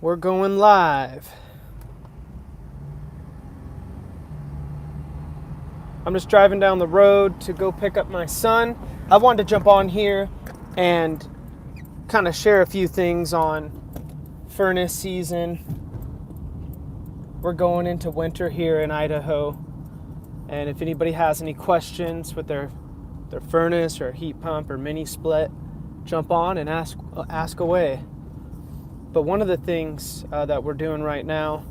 We're going live. I'm just driving down the road to go pick up my son. I wanted to jump on here and kind of share a few things on furnace season. We're going into winter here in Idaho. And if anybody has any questions with their furnace or heat pump or mini split, jump on and ask away. But one of the things that we're doing right now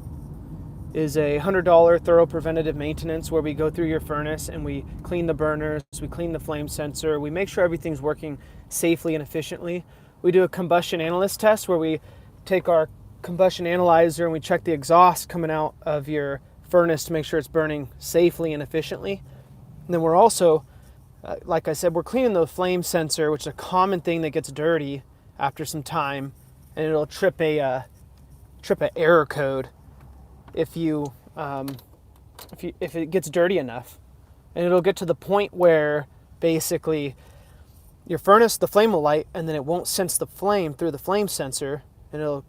is a $100 thorough preventative maintenance where we go through your furnace and we clean the burners, we clean the flame sensor, we make sure everything's working safely and efficiently. We do a combustion analyst test where we take our combustion analyzer and we check the exhaust coming out of your furnace to make sure it's burning safely and efficiently. And then we're also, like I said, we're cleaning the flame sensor, which is a common thing that gets dirty after some time, and it'll trip a error code if it gets dirty enough. And it'll get to the point where basically your furnace, the flame will light, and then it won't sense the flame through the flame sensor, and it'll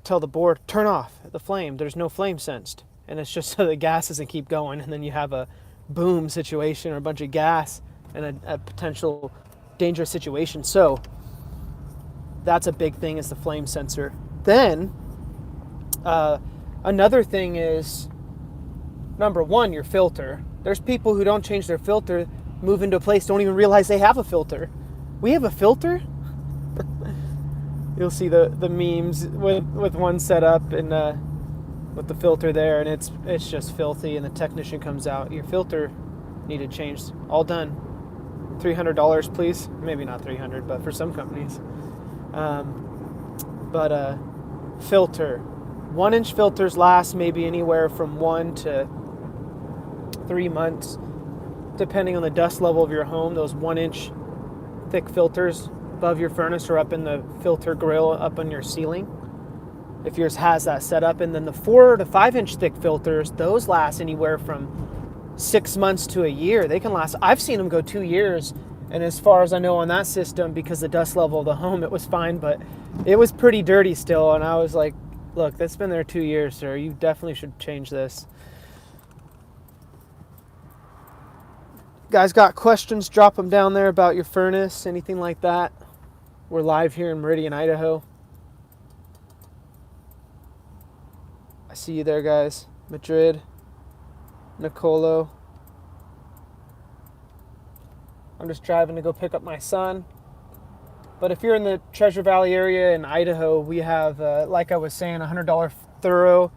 tell the board, turn off the flame, there's no flame sensed. And it's just so the gas doesn't keep going, and then you have a boom situation or a bunch of gas and a potential dangerous situation. So that's a big thing, is the flame sensor. Then another thing is, number one, your filter. There's people who don't change their filter, move into a place, don't even realize they have a filter. We have a filter? You'll see the memes with one setup and with the filter there, and it's just filthy, and the technician comes out, your filter needed changed. All done. $300, please. Maybe not 300, but for some companies. Filter. 1-inch filters last maybe anywhere from 1 to 3 months, depending on the dust level of your home. Those 1-inch thick filters above your furnace or up in the filter grill up on your ceiling, if yours has that set up. And then the 4 to 5-inch thick filters, those last anywhere from 6 months to a year. They can last, I've seen them go 2 years. And as far as I know on that system, because the dust level of the home, it was fine, but it was pretty dirty still. And I was like, look, that's been there 2 years, sir. You definitely should change this. Guys got questions, drop them down there about your furnace, anything like that. We're live here in Meridian, Idaho. I see you there, guys. Madrid, Nicolo. I'm just driving to go pick up my son. But if you're in the Treasure Valley area in Idaho, we have, like I was saying, $100 thorough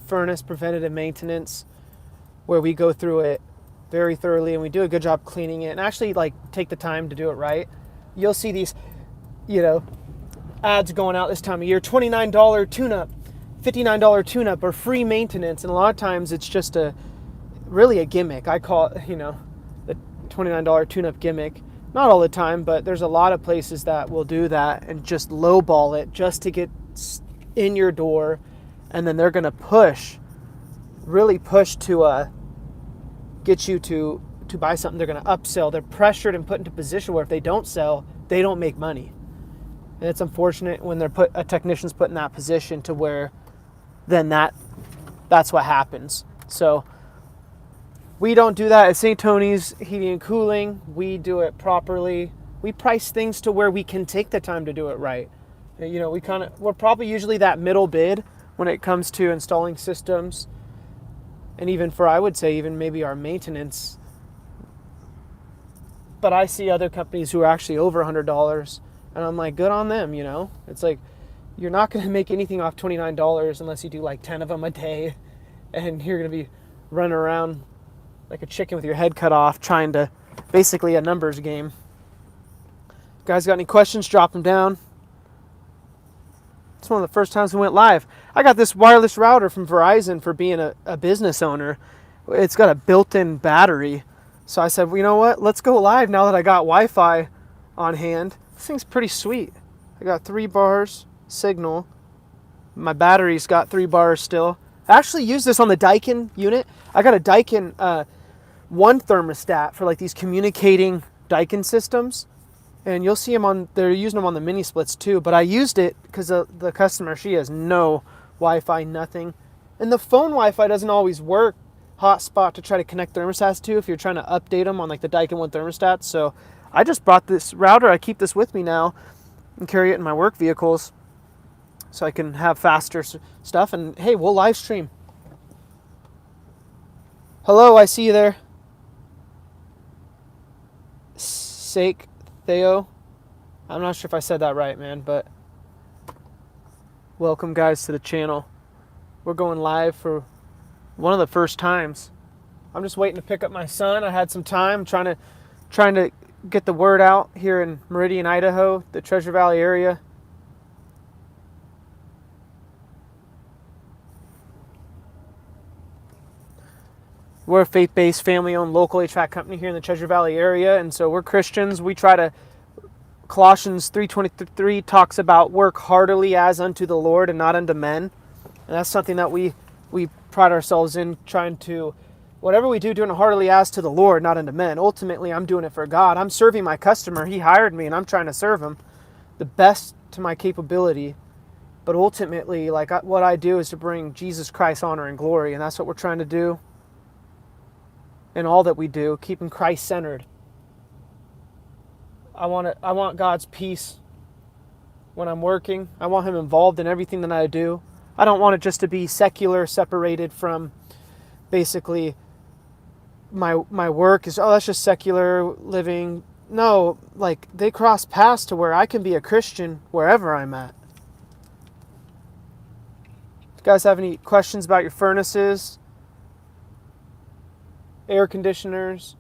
furnace preventative maintenance where we go through it very thoroughly and we do a good job cleaning it and actually take the time to do it right. You'll see these, ads going out this time of year, $29 tune-up, $59 tune-up, or free maintenance. And a lot of times it's just really a gimmick. I call it, the $29 tune-up gimmick. Not all the time, but there's a lot of places that will do that and just lowball it just to get in your door. And then they're going to really push to get you to buy something. They're going to upsell. They're pressured and put into a position where if they don't sell, they don't make money. And it's unfortunate when a technician's put in that position to where then that's what happens. So we don't do that at St. Tony's Heating and Cooling. We do it properly. We price things to where we can take the time to do it right. We're probably usually that middle bid when it comes to installing systems. And even I would say even maybe our maintenance. But I see other companies who are actually over $100, and I'm like, good on them, It's like, you're not going to make anything off $29 unless you do 10 of them a day, and you're going to be running around like a chicken with your head cut off, trying to, basically a numbers game. Guys got any questions, drop them down. It's one of the first times we went live. I got this wireless router from Verizon for being a business owner. It's got a built-in battery. So I said, well, you know what? Let's go live now that I got Wi-Fi on hand. This thing's pretty sweet. I got 3 bars signal. My battery's got 3 bars still. I actually use this on the Daikin unit. I got a Daikin one thermostat for these communicating Daikin systems. And you'll see they're using them on the mini splits too. But I used it because the customer, she has no Wi-Fi, nothing. And the phone Wi-Fi doesn't always work. Hotspot to try to connect thermostats to if you're trying to update them on like the Daikin 1 thermostats. So I just brought this router. I keep this with me now and carry it in my work vehicles so I can have faster stuff. And hey, we'll live stream. Hello, I see you there. Sake Theo. I'm not sure if I said that right, man, but welcome guys to the channel. We're going live for one of the first times. I'm just waiting to pick up my son. I had some time trying to get the word out here in Meridian, Idaho, the Treasure Valley area. We're a faith-based, family-owned, local HVAC company here in the Treasure Valley area, and so we're Christians. We try to, Colossians 3:23 talks about work heartily as unto the Lord and not unto men. And that's something that we pride ourselves in, trying to, whatever we do, doing it heartily as to the Lord, not unto men. Ultimately, I'm doing it for God. I'm serving my customer. He hired me, and I'm trying to serve him the best to my capability. But ultimately, what I do is to bring Jesus Christ honor and glory, and that's what we're trying to do in all that we do, keeping Christ centered. I want God's peace when I'm working. I want him involved in everything that I do. I don't want it just to be secular, separated from basically my work is, oh, that's just secular living. No, like they cross paths to where I can be a Christian wherever I'm at. You guys have any questions about your furnaces, air conditioners,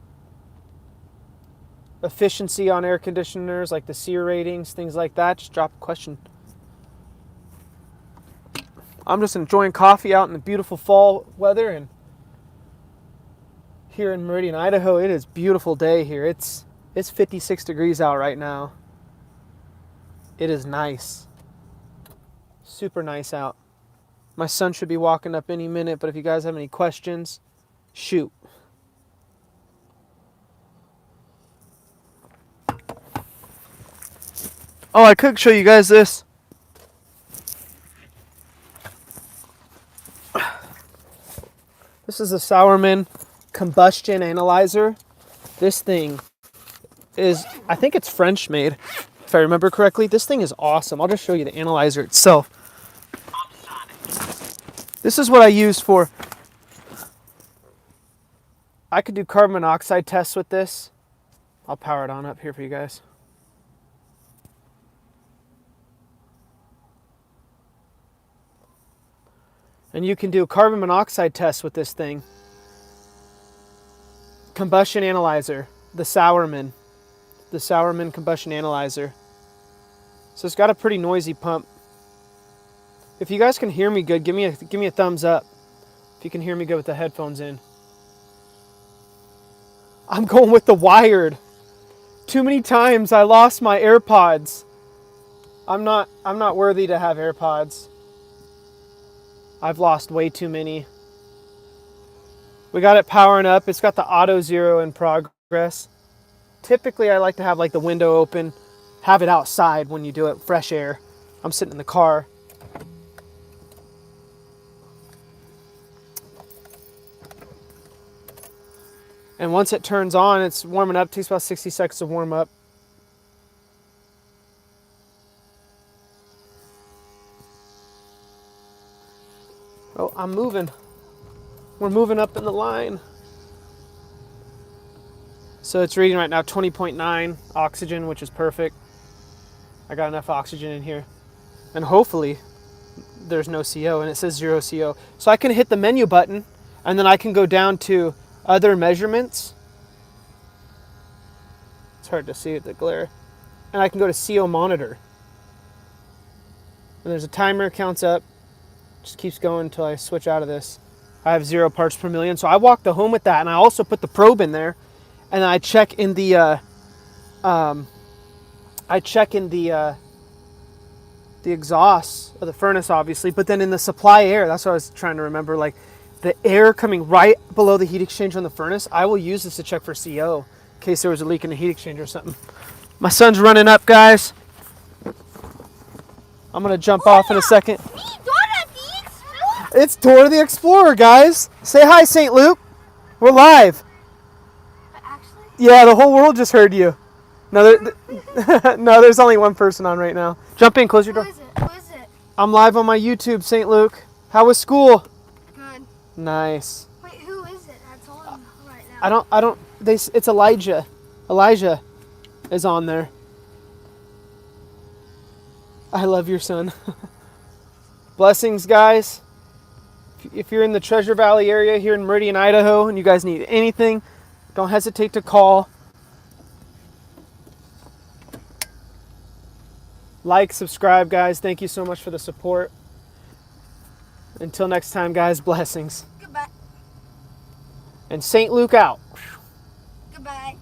efficiency on air conditioners, like the SEER ratings, things like that, just drop a question. I'm just enjoying coffee out in the beautiful fall weather, and here in Meridian, Idaho, it is a beautiful day here. It's 56 degrees out right now. It is nice. Super nice out. My son should be walking up any minute, but if you guys have any questions, shoot. Oh, I could show you guys this. This is a Sauermann Combustion Analyzer. This thing is, I think it's French made, if I remember correctly. This thing is awesome. I'll just show you the analyzer itself. This is what I use for, I could do carbon monoxide tests with this. I'll power it on up here for you guys. And you can do a carbon monoxide test with this thing. Combustion Analyzer, the Sauermann Combustion Analyzer. So it's got a pretty noisy pump. If you guys can hear me good, give me a thumbs up. If you can hear me good with the headphones in. I'm going with the wired. Too many times I lost my AirPods. I'm not worthy to have AirPods. I've lost way too many. We got it powering up. It's got the auto zero in progress. Typically, I like to have like the window open, have it outside when you do it, fresh air. I'm sitting in the car. And once it turns on, it's warming up. It takes about 60 seconds to warm up. Oh, I'm moving. We're moving up in the line. So it's reading right now 20.9 oxygen, which is perfect. I got enough oxygen in here. And hopefully there's no CO, and it says 0 CO. So I can hit the menu button, and then I can go down to other measurements. It's hard to see with the glare. And I can go to CO monitor. And there's a timer, counts up. Just keeps going until I switch out of this. I have 0 parts per million. So I walk the home with that, and I also put the probe in there, and I check in the exhaust of the furnace, obviously, but then in the supply air, that's what I was trying to remember, like the air coming right below the heat exchanger on the furnace. I will use this to check for CO in case there was a leak in the heat exchanger or something. My son's running up, guys. I'm gonna jump off in a second. It's Dora the Explorer, guys. Say hi, St. Luke. We're live. Actually? Yeah, the whole world just heard you. No, no, there's only one person on right now. Jump in, close your door. Who is it? Who is it? I'm live on my YouTube, St. Luke. How was school? Good. Nice. Wait, who is it that's on right now? It's Elijah. Elijah is on there. I love your son. Blessings, guys. If you're in the Treasure Valley area here in Meridian, Idaho, and you guys need anything, don't hesitate to call. Like, subscribe, guys. Thank you so much for the support. Until next time, guys, blessings. Goodbye. And St. Luke out. Goodbye.